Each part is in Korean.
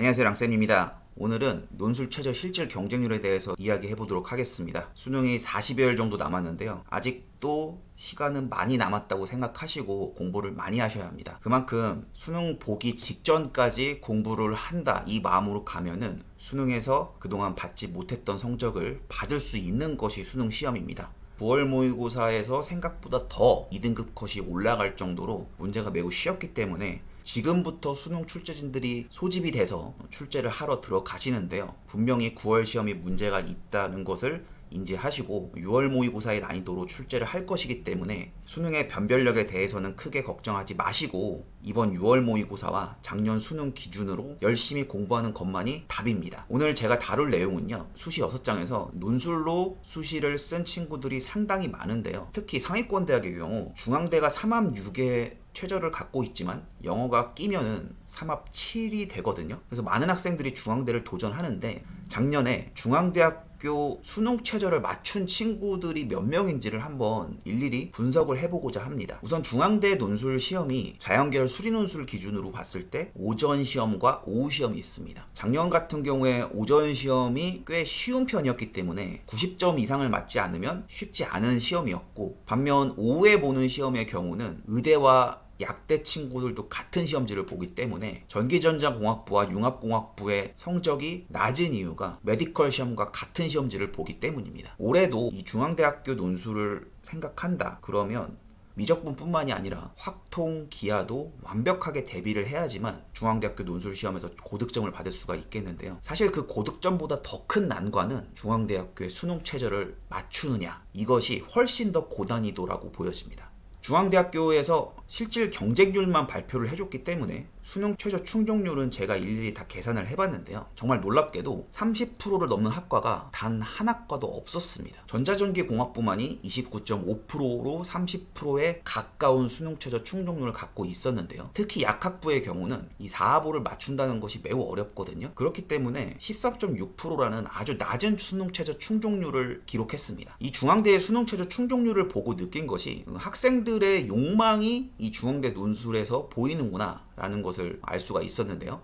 안녕하세요, 랑쌤입니다. 오늘은 논술 최저 실질 경쟁률에 대해서 이야기해 보도록 하겠습니다. 수능이 40여일 정도 남았는데요. 아직도 시간은 많이 남았다고 생각하시고 공부를 많이 하셔야 합니다. 그만큼 수능 보기 직전까지 공부를 한다, 이 마음으로 가면은 수능에서 그동안 받지 못했던 성적을 받을 수 있는 것이 수능 시험입니다. 9월 모의고사에서 생각보다 더 2등급 컷이 올라갈 정도로 문제가 매우 쉬웠기 때문에 지금부터 수능 출제진들이 소집이 돼서 출제를 하러 들어가시는데요. 분명히 9월 시험이 문제가 있다는 것을 인지하시고 6월 모의고사의 난이도로 출제를 할 것이기 때문에 수능의 변별력에 대해서는 크게 걱정하지 마시고 이번 6월 모의고사와 작년 수능 기준으로 열심히 공부하는 것만이 답입니다. 오늘 제가 다룰 내용은요, 수시 6장에서 논술로 수시를 쓴 친구들이 상당히 많은데요. 특히 상위권 대학의 경우 중앙대가 3합 6의 최저를 갖고 있지만 영어가 끼면은 3합 7이 되거든요. 그래서 많은 학생들이 중앙대를 도전하는데 작년에 중앙대학교 수능 최저를 맞춘 친구들이 몇 명인지를 한번 일일이 분석을 해보고자 합니다. 우선 중앙대 논술 시험이 자연계열 수리논술 기준으로 봤을 때 오전 시험과 오후 시험이 있습니다. 작년 같은 경우에 오전 시험이 꽤 쉬운 편이었기 때문에 90점 이상을 맞지 않으면 쉽지 않은 시험이었고, 반면 오후에 보는 시험의 경우는 의대와 약대 친구들도 같은 시험지를 보기 때문에 전기전자공학부와 융합공학부의 성적이 낮은 이유가 메디컬 시험과 같은 시험지를 보기 때문입니다. 올해도 이 중앙대학교 논술을 생각한다 그러면 미적분뿐만이 아니라 확통, 기하도 완벽하게 대비를 해야지만 중앙대학교 논술 시험에서 고득점을 받을 수가 있겠는데요. 사실 그 고득점보다 더 큰 난관은 중앙대학교의 수능 최저를 맞추느냐, 이것이 훨씬 더 고난이도라고 보여집니다. 중앙대학교에서 실질 경쟁률만 발표를 해줬기 때문에 수능 최저 충족률은 제가 일일이 다 계산을 해봤는데요. 정말 놀랍게도 30%를 넘는 학과가 단 한 학과도 없었습니다. 전자전기공학부만이 29.5%로 30%에 가까운 수능 최저 충족률을 갖고 있었는데요. 특히 약학부의 경우는 이 4하보를 맞춘다는 것이 매우 어렵거든요. 그렇기 때문에 13.6%라는 아주 낮은 수능 최저 충족률을 기록했습니다. 이 중앙대의 수능 최저 충족률을 보고 느낀 것이 학생들의 욕망이 이 중앙대 논술에서 보이는구나 라는 것을 알 수가 있었는데요.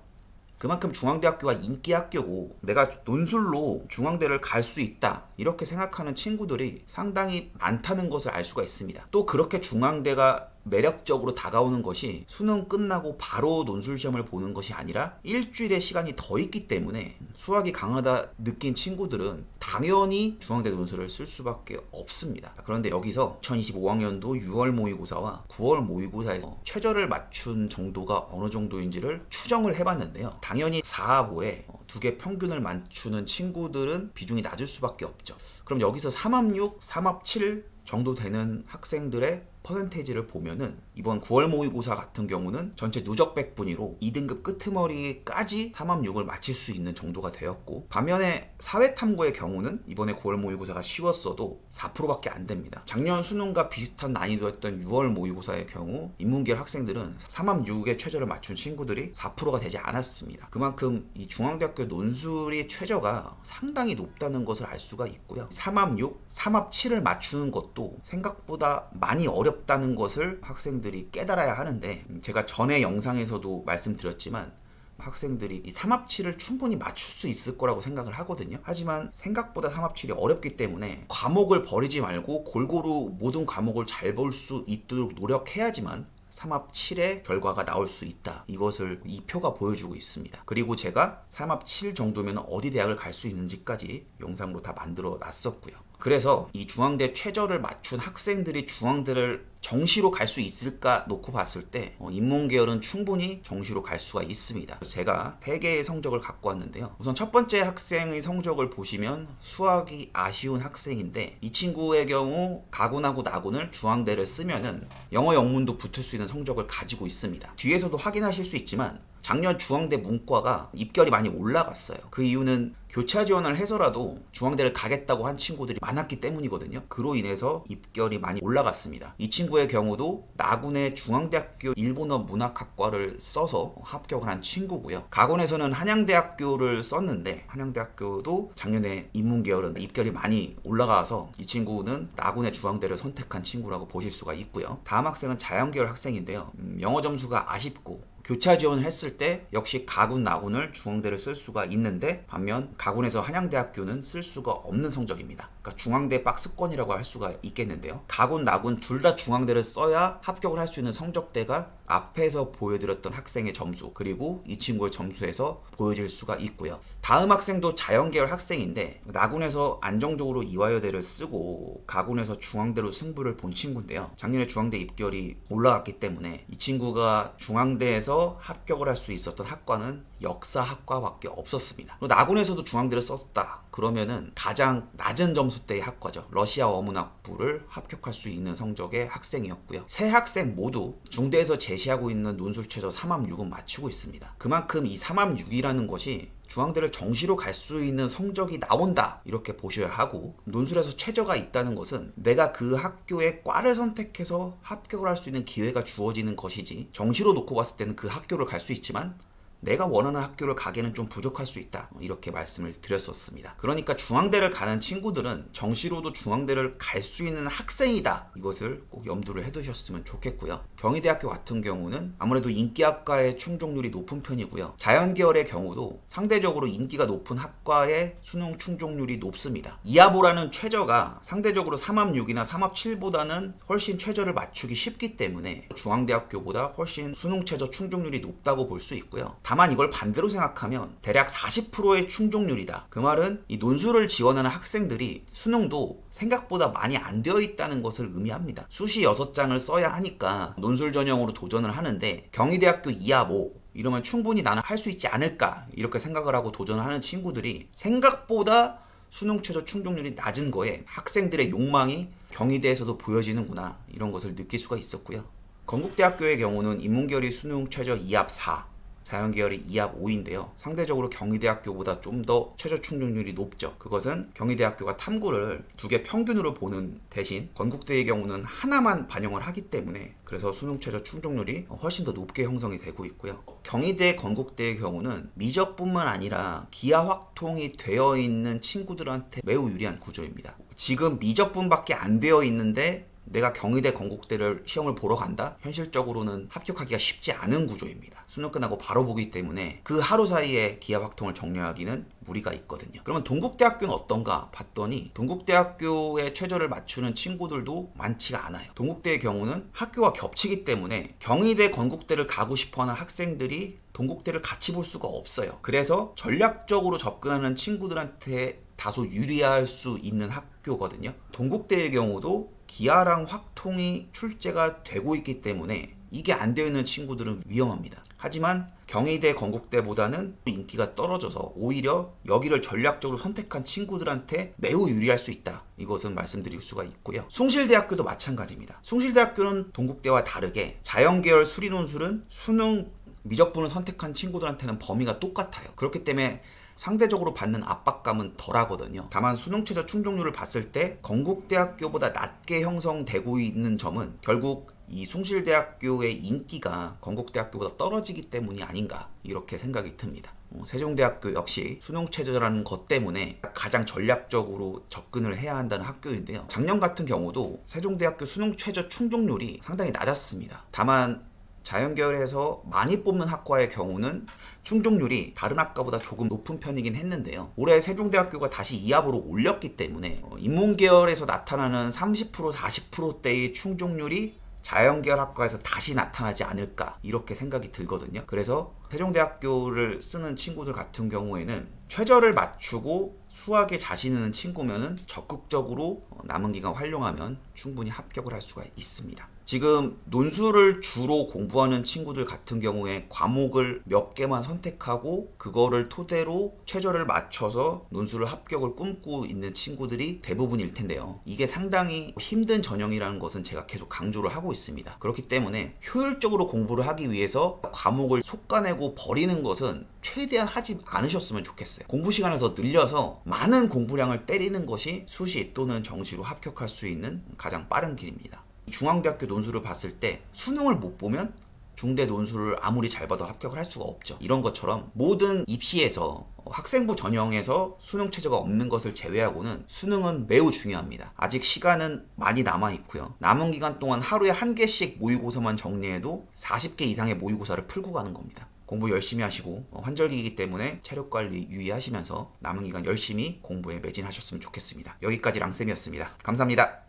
그만큼 중앙대학교가 인기 학교고 내가 논술로 중앙대를 갈 수 있다 이렇게 생각하는 친구들이 상당히 많다는 것을 알 수가 있습니다. 또 그렇게 중앙대가 매력적으로 다가오는 것이 수능 끝나고 바로 논술 시험을 보는 것이 아니라 일주일의 시간이 더 있기 때문에 수학이 강하다 느낀 친구들은 당연히 중앙대 논술을 쓸 수밖에 없습니다. 그런데 여기서 2025학년도 6월 모의고사와 9월 모의고사에서 최저를 맞춘 정도가 어느 정도인지를 추정을 해봤는데요. 당연히 4하보에 2개 평균을 맞추는 친구들은 비중이 낮을 수밖에 없죠. 그럼 여기서 3합 6, 3합 7 정도 되는 학생들의 퍼센테이지를 보면은 이번 9월 모의고사 같은 경우는 전체 누적 100분위로 2등급 끄트머리까지 3합 6을 맞힐 수 있는 정도가 되었고, 반면에 사회탐구의 경우는 이번에 9월 모의고사가 쉬웠어도 4%밖에 안 됩니다. 작년 수능과 비슷한 난이도였던 6월 모의고사의 경우 인문계열 학생들은 3합 6의 최저를 맞춘 친구들이 4%가 되지 않았습니다. 그만큼 이 중앙대학교 논술의 최저가 상당히 높다는 것을 알 수가 있고요. 3합 6, 3합 7을 맞추는 것도 생각보다 많이 어렵다는 것을 학생들이 깨달아야 하는데, 제가 전에 영상에서도 말씀드렸지만 학생들이 이 3합 7을 충분히 맞출 수 있을 거라고 생각을 하거든요. 하지만 생각보다 3합 7이 어렵기 때문에 과목을 버리지 말고 골고루 모든 과목을 잘 볼 수 있도록 노력해야지만 3합 7의 결과가 나올 수 있다. 이것을 이 표가 보여주고 있습니다. 그리고 제가 3합 7 정도면 어디 대학을 갈 수 있는지까지 영상으로 다 만들어 놨었고요. 그래서 이 중앙대 최저를 맞춘 학생들이 중앙대를 정시로 갈 수 있을까 놓고 봤을 때 인문계열은 충분히 정시로 갈 수가 있습니다. 제가 3개의 성적을 갖고 왔는데요. 우선 첫 번째 학생의 성적을 보시면 수학이 아쉬운 학생인데, 이 친구의 경우 가군하고 나군을 중앙대를 쓰면은 영어 영문도 붙을 수 있는 성적을 가지고 있습니다. 뒤에서도 확인하실 수 있지만 작년 중앙대 문과가 입결이 많이 올라갔어요. 그 이유는 교차 지원을 해서라도 중앙대를 가겠다고 한 친구들이 많았기 때문이거든요. 그로 인해서 입결이 많이 올라갔습니다. 이 친구의 경우도 나군의 중앙대학교 일본어 문학학과를 써서 합격을 한 친구고요. 가군에서는 한양대학교를 썼는데 한양대학교도 작년에 인문계열은 입결이 많이 올라가서 이 친구는 나군의 중앙대를 선택한 친구라고 보실 수가 있고요. 다음 학생은 자연계열 학생인데요. 영어 점수가 아쉽고 교차 지원을 했을 때 역시 가군, 나군을 중앙대를 쓸 수가 있는데 반면 가군에서 한양대학교는 쓸 수가 없는 성적입니다. 그러니까 중앙대 박스권이라고 할 수가 있겠는데요. 가군, 나군 둘 다 중앙대를 써야 합격을 할 수 있는 성적대가 앞에서 보여드렸던 학생의 점수 그리고 이 친구의 점수에서 보여질 수가 있고요. 다음 학생도 자연계열 학생인데 나군에서 안정적으로 이화여대를 쓰고 가군에서 중앙대로 승부를 본 친구인데요. 작년에 중앙대 입결이 올라갔기 때문에 이 친구가 중앙대에서 합격을 할 수 있었던 학과는 역사학과밖에 없었습니다. 나군에서도 중앙대를 썼다. 그러면은 가장 낮은 점수대의 학과죠. 러시아 어문학부를 합격할 수 있는 성적의 학생이었고요. 세 학생 모두 중대에서 제시하고 있는 논술 최저 3합 6은 맞추고 있습니다. 그만큼 이 3합 6이라는 것이 중앙대를 정시로 갈 수 있는 성적이 나온다 이렇게 보셔야 하고, 논술에서 최저가 있다는 것은 내가 그 학교의 과를 선택해서 합격을 할 수 있는 기회가 주어지는 것이지, 정시로 놓고 봤을 때는 그 학교를 갈 수 있지만 내가 원하는 학교를 가기에는 좀 부족할 수 있다 이렇게 말씀을 드렸었습니다. 그러니까 중앙대를 가는 친구들은 정시로도 중앙대를 갈 수 있는 학생이다, 이것을 꼭 염두를 해두셨으면 좋겠고요. 경희대학교 같은 경우는 아무래도 인기학과의 충족률이 높은 편이고요. 자연계열의 경우도 상대적으로 인기가 높은 학과의 수능 충족률이 높습니다. 2합5라는 최저가 상대적으로 3합 6이나 3합 7보다는 훨씬 최저를 맞추기 쉽기 때문에 중앙대학교보다 훨씬 수능 최저 충족률이 높다고 볼 수 있고요. 다만 이걸 반대로 생각하면 대략 40%의 충족률이다. 그 말은 이 논술을 지원하는 학생들이 수능도 생각보다 많이 안 되어 있다는 것을 의미합니다. 수시 6장을 써야 하니까 논술 전형으로 도전을 하는데 경희대학교 2합5 이러면 충분히 나는 할 수 있지 않을까 이렇게 생각을 하고 도전을 하는 친구들이 생각보다 수능 최저 충족률이 낮은 거에 학생들의 욕망이 경희대에서도 보여지는구나 이런 것을 느낄 수가 있었고요. 건국대학교의 경우는 인문계열이 수능 최저 2합 4, 자연계열이 2합 5인데요. 상대적으로 경희대학교보다 좀 더 최저 충족률이 높죠. 그것은 경희대학교가 탐구를 2개 평균으로 보는 대신 건국대의 경우는 하나만 반영을 하기 때문에 그래서 수능 최저 충족률이 훨씬 더 높게 형성이 되고 있고요. 경희대, 건국대의 경우는 미적뿐만 아니라 기하 확통이 되어 있는 친구들한테 매우 유리한 구조입니다. 지금 미적분밖에 안 되어 있는데 내가 경희대, 건국대를 시험을 보러 간다? 현실적으로는 합격하기가 쉽지 않은 구조입니다. 수능 끝나고 바로 보기 때문에 그 하루 사이에 기하 확통을 정리하기는 무리가 있거든요. 그러면 동국대학교는 어떤가 봤더니 동국대학교의 최저를 맞추는 친구들도 많지가 않아요. 동국대의 경우는 학교가 겹치기 때문에 경희대, 건국대를 가고 싶어하는 학생들이 동국대를 같이 볼 수가 없어요. 그래서 전략적으로 접근하는 친구들한테 다소 유리할 수 있는 학교거든요. 동국대의 경우도 기하랑 확통이 출제가 되고 있기 때문에 이게 안 되어 있는 친구들은 위험합니다. 하지만 경희대, 건국대보다는 인기가 떨어져서 오히려 여기를 전략적으로 선택한 친구들한테 매우 유리할 수 있다. 이것은 말씀드릴 수가 있고요. 숭실대학교도 마찬가지입니다. 숭실대학교는 동국대와 다르게 자연계열 수리논술은 수능 미적분을 선택한 친구들한테는 범위가 똑같아요. 그렇기 때문에 상대적으로 받는 압박감은 덜하거든요. 다만 수능 최저 충족률을 봤을 때 건국대학교보다 낮게 형성되고 있는 점은 결국 이 숭실대학교의 인기가 건국대학교보다 떨어지기 때문이 아닌가 이렇게 생각이 듭니다. 세종대학교 역시 수능 최저라는 것 때문에 가장 전략적으로 접근을 해야 한다는 학교인데요. 작년 같은 경우도 세종대학교 수능 최저 충족률이 상당히 낮았습니다. 다만 자연계열에서 많이 뽑는 학과의 경우는 충족률이 다른 학과보다 조금 높은 편이긴 했는데요. 올해 세종대학교가 다시 2합으로 올렸기 때문에 인문계열에서 나타나는 30%, 40%대의 충족률이 자연계열 학과에서 다시 나타나지 않을까 이렇게 생각이 들거든요. 그래서 세종대학교를 쓰는 친구들 같은 경우에는 최저를 맞추고 수학에 자신 있는 친구면은 적극적으로 남은 기간 활용하면 충분히 합격을 할 수가 있습니다. 지금 논술을 주로 공부하는 친구들 같은 경우에 과목을 몇 개만 선택하고 그거를 토대로 최저를 맞춰서 논술을 합격을 꿈꾸고 있는 친구들이 대부분일 텐데요. 이게 상당히 힘든 전형이라는 것은 제가 계속 강조를 하고 있습니다. 그렇기 때문에 효율적으로 공부를 하기 위해서 과목을 솎아내고 버리는 것은 최대한 하지 않으셨으면 좋겠어요. 공부 시간을 더 늘려서 많은 공부량을 때리는 것이 수시 또는 정시로 합격할 수 있는 가장 빠른 길입니다. 중앙대학교 논술을 봤을 때 수능을 못 보면 중대 논술을 아무리 잘 봐도 합격을 할 수가 없죠. 이런 것처럼 모든 입시에서 학생부 전형에서 수능 최저가 없는 것을 제외하고는 수능은 매우 중요합니다. 아직 시간은 많이 남아 있고요. 남은 기간 동안 하루에 한 개씩 모의고사만 정리해도 40개 이상의 모의고사를 풀고 가는 겁니다. 공부 열심히 하시고 환절기이기 때문에 체력 관리 유의하시면서 남은 기간 열심히 공부에 매진하셨으면 좋겠습니다. 여기까지 랑쌤이었습니다. 감사합니다.